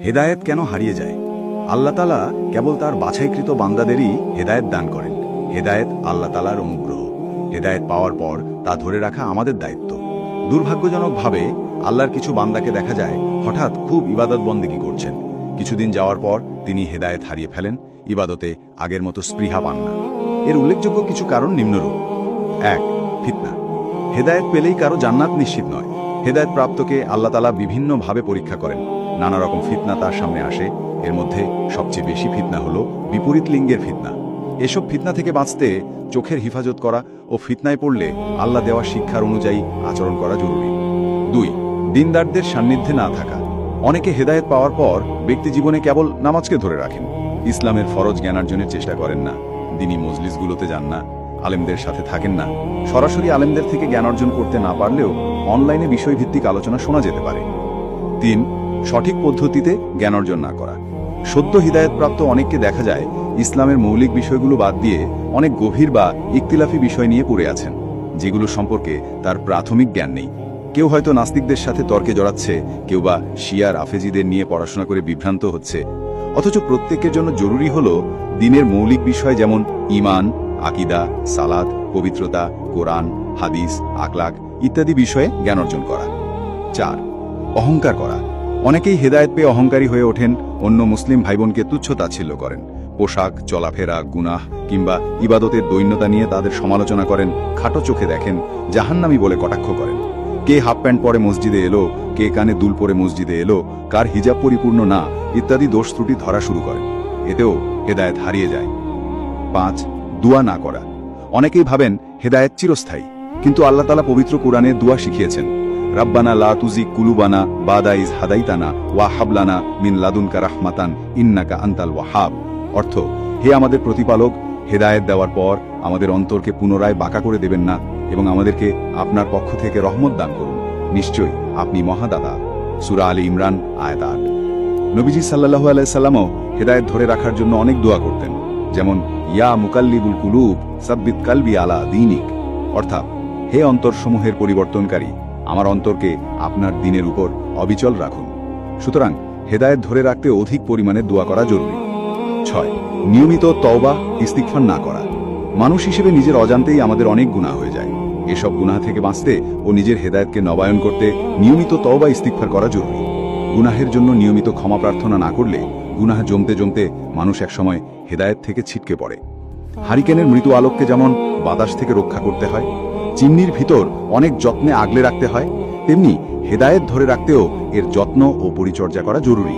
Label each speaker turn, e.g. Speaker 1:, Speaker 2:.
Speaker 1: হেদায়েত কেন হারিয়ে যায়? আল্লাহ তাআলা কেবল তার বাছাইকৃত বান্দাদেরই হেদায়েত দান করেন। হেদায়েত আল্লাহ তাআলার অনুগ্রহ। হেদায়েত পাওয়ার পর তা ধরে রাখা আমাদের দায়িত্ব। দুর্ভাগ্যজনকভাবে আল্লাহর কিছু বান্দাকে দেখা যায় হঠাৎ খুব ইবাদত বন্দেগী করছেন, কিছুদিন যাওয়ার পর তিনি হেদায়েত হারিয়ে ফেলেন, ইবাদতে আগের মতো স্পৃহা পান না। এর উল্লেখযোগ্য কিছু কারণ নিম্নরূপ। ১. ফিতনা। হেদায়েত পেলেই কারো জান্নাত নিশ্চিত নয়। হেদায়েত প্রাপ্তকে আল্লাহ তাআলা বিভিন্নভাবে পরীক্ষা করেন। নানা রকম ফিতনা তার সামনে আসে। এর মধ্যে সবচেয়ে বেশি ফিতনা হলো বিপরীত লিঙ্গের ফিতনা। এসব ফিতনা থেকে বাঁচতে চোখের হিফাজত করা ও ফিতনায় পড়লে আল্লাহ দেওয়া শিক্ষার অনুযায়ী আচরণ করা জরুরি। ২. দিনদারদের সান্নিধ্যে না থাকা। অনেকে হেদায়েত পাওয়ার পর ব্যক্তি জীবনে কেবল নামাজকে ধরে রাখেন, ইসলামের ফরজ জ্ঞানার্জনের চেষ্টা করেন না, দিনী মজলিসগুলোতে যান না, আলেমদের সাথে থাকেন না। সরাসরি আলেমদের থেকে জ্ঞান অর্জন করতে না পারলেও অনলাইনে বিষয়ভিত্তিক আলোচনা শোনা যেতে পারে। ৩. সঠিক পদ্ধতিতে জ্ঞান অর্জন না করা। সদ্য হিদায়তপ্রাপ্ত অনেককে দেখা যায় ইসলামের মৌলিক বিষয়গুলো বাদ দিয়ে অনেক গভীর বা ইখতিলাফি বিষয় নিয়ে পড়ে আছেন, যেগুলো সম্পর্কে তার প্রাথমিক জ্ঞান নেই। কেউ হয়তো নাস্তিকদের সাথে তর্কে জড়াচ্ছে, কেউ বা শিয়া রাফেজিদের নিয়ে পড়াশোনা করে বিভ্রান্ত হচ্ছে। অথচ প্রত্যেকের জন্য জরুরি হল দ্বীনের মৌলিক বিষয় যেমন ঈমান, আকীদা, সালাত, পবিত্রতা, কোরআন, হাদিস, আখলাক ইত্যাদি বিষয়ে জ্ঞান অর্জন করা। ৪. অহংকার করা। অনেকেই হেদায়েত পেয়ে অহংকারী হয়ে ওঠেন, অন্য মুসলিম ভাইবোনকে তুচ্ছ তাচ্ছিল্য করেন। পোশাক, চলাফেরা, গুনাহ কিংবা ইবাদতের দৈন্যতা নিয়ে তাদের সমালোচনা করেন, খাটো চোখে দেখেন, জাহান্নামী বলে কটাক্ষ করেন। কে হাফ প্যান্ট পরে মসজিদে এলো, কে কানে দুল পরে মসজিদে এলো, কার হিজাব পরিপূর্ণ না ইত্যাদি দোষ ত্রুটি ধরা শুরু করেন। এতেও হেদায়েত হারিয়ে যায়। ৫. দুয়া না করা। অনেকেই ভাবেন হেদায়েত চিরস্থায়ী, কিন্তু আল্লাহ তাআলা পবিত্র কোরআনে দুয়া শিখিয়েছেন, রাব্বানা লা তুজিগ কুলুবানা বাদা ইজ হাদাইতানা ওয়া হাবলানা মিন লাদুনকা রাহমাতান ইন্নাকা আনতাল ওয়াহাব। অর্থ, হে আমাদের প্রতিপালক, হেদায়েত দেওয়ার পর আমাদের অন্তরকে পুনরায় বাঁকা করে দেবেন না এবং আমাদেরকে আপনার পক্ষ থেকে রহমত দান করুন, নিশ্চয়ই আপনি মহাদাতা। সূরা আলে ইমরান আয়াত ৮। নবীজি সাল্লাল্লাহু আলাইহি সাল্লামও হেদায়েত ধরে রাখার জন্য অনেক দোয়া করতেন, যেমন ইয়া মুকাল্লিবুল কুলুব সাব্বিত কালবি আলা দীনিক, অর্থাৎ হে অন্তরসমূহের পরিবর্তনকারী, আমার অন্তরকে আপনার দ্বীনের উপর অবিচল রাখুন। সুতরাং হেদায়েত ধরে রাখতে অধিক পরিমাণে দোয়া করা জরুরি। ৬. নিয়মিত তওবা ইস্তিগফার না করা। মানুষ হিসেবে নিজের অজান্তেই আমাদের অনেক গুনাহ হয়ে যায়। এসব গুনাহ থেকে বাঁচতে ও নিজের হেদায়েতকে নবায়ন করতে নিয়মিত তওবা ইস্তিগফার করা জরুরি। গুনাহের জন্য নিয়মিত ক্ষমা প্রার্থনা না করলে গুনাহ জমতে জমতে মানুষ একসময় হেদায়েত থেকে ছিটকে পড়ে। হারিকেনের মৃত আলোককে যেমন বাতাস থেকে রক্ষা করতে হয়, চিমনির ভিতর অনেক যত্নে আগলে রাখতে হয়, তেমনি হেদায়েত ধরে রাখতেও এর যত্ন ও পরিচর্যা করা জরুরি।